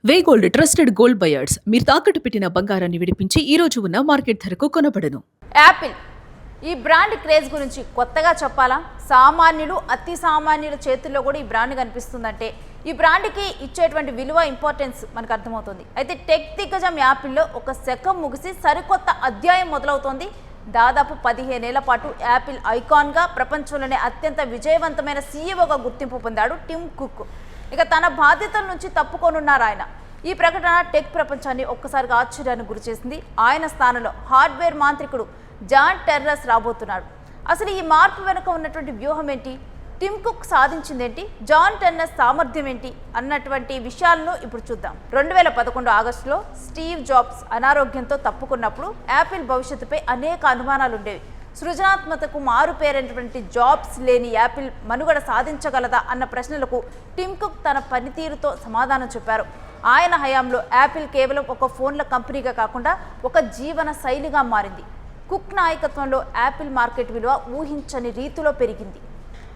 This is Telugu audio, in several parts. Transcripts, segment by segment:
వేగోల్డ్ ట్రస్టెడ్ గోల్డ్ బయర్స్ మీరు తాకట్టు పెట్టిన బంగారాన్ని విడిపించి ఈ రోజు ఉన్న మార్కెట్ ధరకు కొనబడను. యాపిల్ ఈ బ్రాండ్ క్రేజ్ గురించి కొత్తగా చెప్పాలా? సామాన్యులు అతి సామాన్యుల చేతుల్లో కూడా ఈ బ్రాండ్ కనిపిస్తుందంటే ఈ బ్రాండ్కి ఇచ్చేటువంటి విలువ ఇంపార్టెన్స్ మనకు అర్థమవుతుంది. అయితే టెక్ దిగ్గజం యాపిల్లో ఒక శకం ముగిసి సరికొత్త అధ్యాయం మొదలవుతోంది. దాదాపు 15 ఏళ్ల పాటు యాపిల్ ఐకాన్గా ప్రపంచంలోనే అత్యంత విజయవంతమైన సీఈఓగా గుర్తింపు పొందాడు టిమ్ కుక్. ఇక తన బాధ్యతల నుంచి తప్పుకోనున్నారు ఆయన. ఈ ప్రకటన టెక్ ప్రపంచాన్ని ఒక్కసారిగా ఆశ్చర్యానికి గురిచేసింది. ఆయన స్థానంలో హార్డ్వేర్ మాంత్రికుడు జాన్ టెర్రస్ రాబోతున్నాడు. అసలు ఈ మార్పు వెనుక ఉన్నటువంటి వ్యూహం ఏంటి, టిమ్ కుక్ సాధించిందేంటి, జాన్ టెర్రస్ సామర్థ్యం ఏంటి అన్నటువంటి విషయాలను ఇప్పుడు చూద్దాం. 2011 ఆగస్టులో స్టీవ్ జాబ్స్ అనారోగ్యంతో తప్పుకున్నప్పుడు యాపిల్ భవిష్యత్తుపై అనేక అనుమానాలు ఉండేవి. సృజనాత్మకతకు మారుపేరైనటువంటి జాబ్స్ లేని యాపిల్ మనుగడ సాధించగలదా అన్న ప్రశ్నలకు టిమ్ కుక్ తన పనితీరుతో సమాధానం చెప్పారు. ఆయన హయాంలో యాపిల్ కేవలం ఒక ఫోన్ల కంపెనీగా కాకుండా ఒక జీవన శైలిగా మారింది. కుక్ నాయకత్వంలో యాపిల్ మార్కెట్ విలువ ఊహించని రీతిలో పెరిగింది.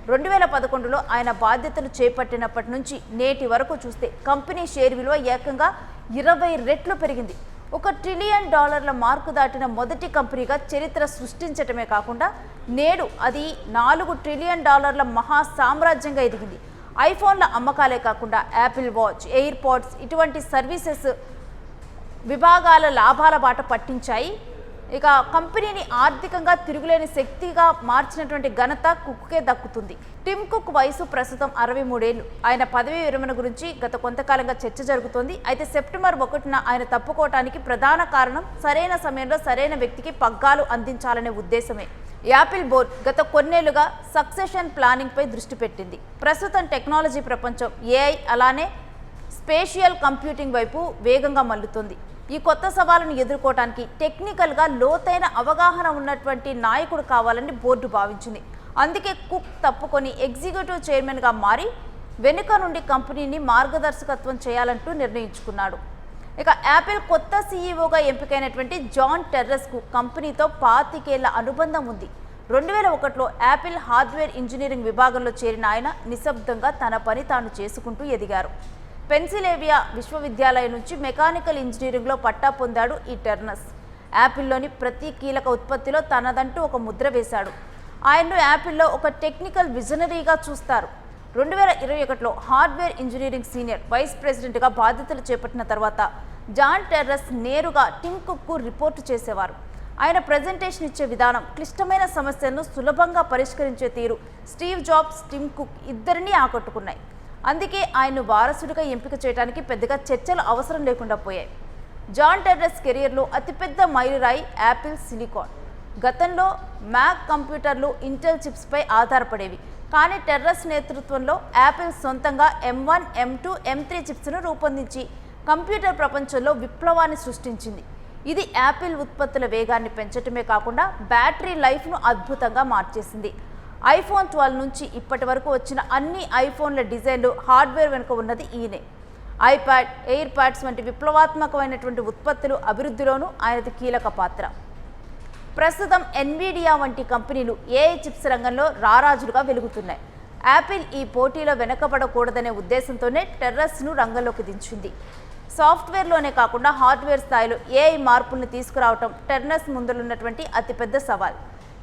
2011లో ఆయన బాధ్యతలు చేపట్టినప్పటి నుంచి నేటి వరకు చూస్తే కంపెనీ షేర్ విలువ ఏకంగా 20 రెట్లు పెరిగింది. $1 ట్రిలియన్ మార్కు దాటిన మొదటి కంపెనీగా చరిత్ర సృష్టించటమే కాకుండా నేడు అది $4 ట్రిలియన్ మహా సామ్రాజ్యంగా ఎదిగింది. ఐఫోన్ల అమ్మకాలే కాకుండా యాపిల్ వాచ్, ఎయిర్ పాడ్స్ ఇటువంటి సర్వీసెస్ విభాగాల లాభాల బాట పట్టించాయి. ఇక కంపెనీని ఆర్థికంగా తిరుగులేని శక్తిగా మార్చినటువంటి ఘనత కుక్కే దక్కుతుంది. టిమ్ కుక్ వయసు ప్రస్తుతం 63 ఏళ్లు. ఆయన పదవీ విరమణ గురించి గత కొంతకాలంగా చర్చ జరుగుతోంది. అయితే సెప్టెంబర్ 1న ఆయన తప్పుకోవటానికి ప్రధాన కారణం సరైన సమయంలో సరైన వ్యక్తికి పగ్గాలు అందించాలనే ఉద్దేశమే. యాపిల్ బోర్డ్ గత కొన్నేళ్లుగా సక్సెషన్ ప్లానింగ్ పై దృష్టి పెట్టింది. ప్రస్తుతం టెక్నాలజీ ప్రపంచం ఏఐ అలానే స్పేషియల్ కంప్యూటింగ్ వైపు వేగంగా మల్లుతుంది. ఈ కొత్త సవాలును ఎదుర్కోవడానికి టెక్నికల్గా లోతైన అవగాహన ఉన్నటువంటి నాయకుడు కావాలని బోర్డు భావించింది. అందుకే కుక్ తప్పుకొని ఎగ్జిక్యూటివ్ చైర్మన్గా మారి వెనుక నుండి కంపెనీని మార్గదర్శకత్వం చేయాలంటూ నిర్ణయించుకున్నాడు. ఇక యాపిల్ కొత్త సీఈఓగా ఎంపికైనటువంటి జాన్ టెర్రస్కు కంపెనీతో 25 ఏళ్ల అనుబంధం ఉంది. 2001లో యాపిల్ హార్డ్వేర్ ఇంజనీరింగ్ విభాగంలో చేరిన ఆయన నిశ్శబ్దంగా తన పని తాను చేసుకుంటూ ఎదిగారు. పెన్సిల్వేనియా విశ్వవిద్యాలయం నుంచి మెకానికల్ ఇంజనీరింగ్లో పట్టా పొందాడు ఈ టెర్రస్. యాపిల్లోని ప్రతి కీలక ఉత్పత్తిలో తనదంటూ ఒక ముద్ర వేశాడు. ఆయన్ను యాపిల్లో ఒక టెక్నికల్ విజనరీగా చూస్తారు. 2021లో హార్డ్వేర్ ఇంజనీరింగ్ సీనియర్ వైస్ ప్రెసిడెంట్గా బాధ్యతలు చేపట్టిన తర్వాత జాన్ టెర్రస్ నేరుగా టిమ్ కుక్కు రిపోర్టు చేసేవారు. ఆయన ప్రజెంటేషన్ ఇచ్చే విధానం, క్లిష్టమైన సమస్యలను సులభంగా పరిష్కరించే తీరు స్టీవ్ జాబ్స్, టిమ్ కుక్ ఇద్దరినీ ఆకట్టుకున్నాయి. అందుకే ఆయన్ను వారసుడిగా ఎంపిక చేయడానికి పెద్దగా చర్చలు అవసరం లేకుండా పోయాయి. జాన్ టెర్రస్ కెరియర్లో అతిపెద్ద మైలురాయి యాపిల్ సిలికాన్. గతంలో మ్యాక్ కంప్యూటర్లు ఇంటెల్ చిప్స్పై ఆధారపడేవి. కానీ టెర్రస్ నేతృత్వంలో యాపిల్ సొంతంగా M1, M2, M3 చిప్స్ను రూపొందించి కంప్యూటర్ ప్రపంచంలో విప్లవాన్ని సృష్టించింది. ఇది యాపిల్ ఉత్పత్తుల వేగాన్ని పెంచడమే కాకుండా బ్యాటరీ లైఫ్ను అద్భుతంగా మార్చేసింది. ఐఫోన్ 12 నుంచి ఇప్పటి వరకు వచ్చిన అన్ని ఐఫోన్ల డిజైన్లు, హార్డ్వేర్ వెనుక ఉన్నది ఈయనే. ఐప్యాడ్, ఎయిర్ ప్యాడ్స్ వంటి విప్లవాత్మకమైనటువంటి ఉత్పత్తులు అభివృద్ధిలోనూ ఆయనది కీలక పాత్ర. ప్రస్తుతం ఎన్విడియా వంటి కంపెనీలు ఏఐ చిప్స్ రంగంలో రారాజులుగా వెలుగుతున్నాయి. యాపిల్ ఈ పోటీలో వెనకబడకూడదనే ఉద్దేశంతోనే టెర్రస్ను రంగంలోకి దించింది. సాఫ్ట్వేర్లోనే కాకుండా హార్డ్వేర్ స్థాయిలో ఏఐ మార్పుల్ని తీసుకురావటం టెర్రస్ ముందులున్నటువంటి అతిపెద్ద సవాల్.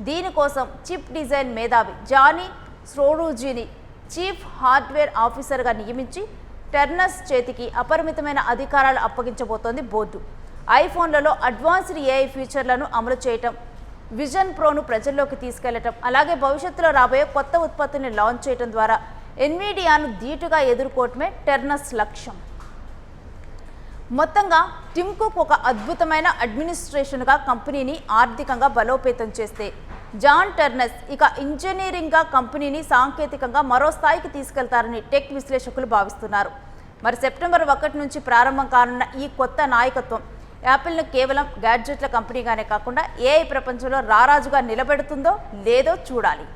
దీనికోసం చిప్ డిజైన్ మేధావి జానీ స్ట్రోడూజీని చీఫ్ హార్డ్వేర్ ఆఫీసర్గా నియమించి టెర్రస్ చేతికి అపరిమితమైన అధికారాలు అప్పగించబోతోంది బోర్డు. ఐఫోన్లలో అడ్వాన్స్డ్ ఏఐ ఫీచర్లను అమలు చేయటం, విజన్ ప్రోను ప్రజల్లోకి తీసుకెళ్లటం, అలాగే భవిష్యత్తులో రాబోయే కొత్త ఉత్పత్తుల్ని లాంచ్ చేయడం ద్వారా ఎన్విడియాను ధీటుగా ఎదుర్కోవటమే టెర్రస్ లక్ష్యం. మొత్తంగా టిమ్ కుక్ ఒక అద్భుతమైన అడ్మినిస్ట్రేషన్గా కంపెనీని ఆర్థికంగా బలోపేతం చేస్తే, జాన్ టెర్రస్ ఇక ఇంజనీరింగ్గా కంపెనీని సాంకేతికంగా మరో స్థాయికి తీసుకెళ్తారని టెక్ విశ్లేషకులు భావిస్తున్నారు. మరి సెప్టెంబర్ 1 నుంచి ప్రారంభం కానున్న ఈ కొత్త నాయకత్వం యాపిల్ను కేవలం గ్యాడ్జెట్ల కంపెనీగానే కాకుండా ఏఐ ప్రపంచంలో రారాజుగా నిలబెడుతుందో లేదో చూడాలి.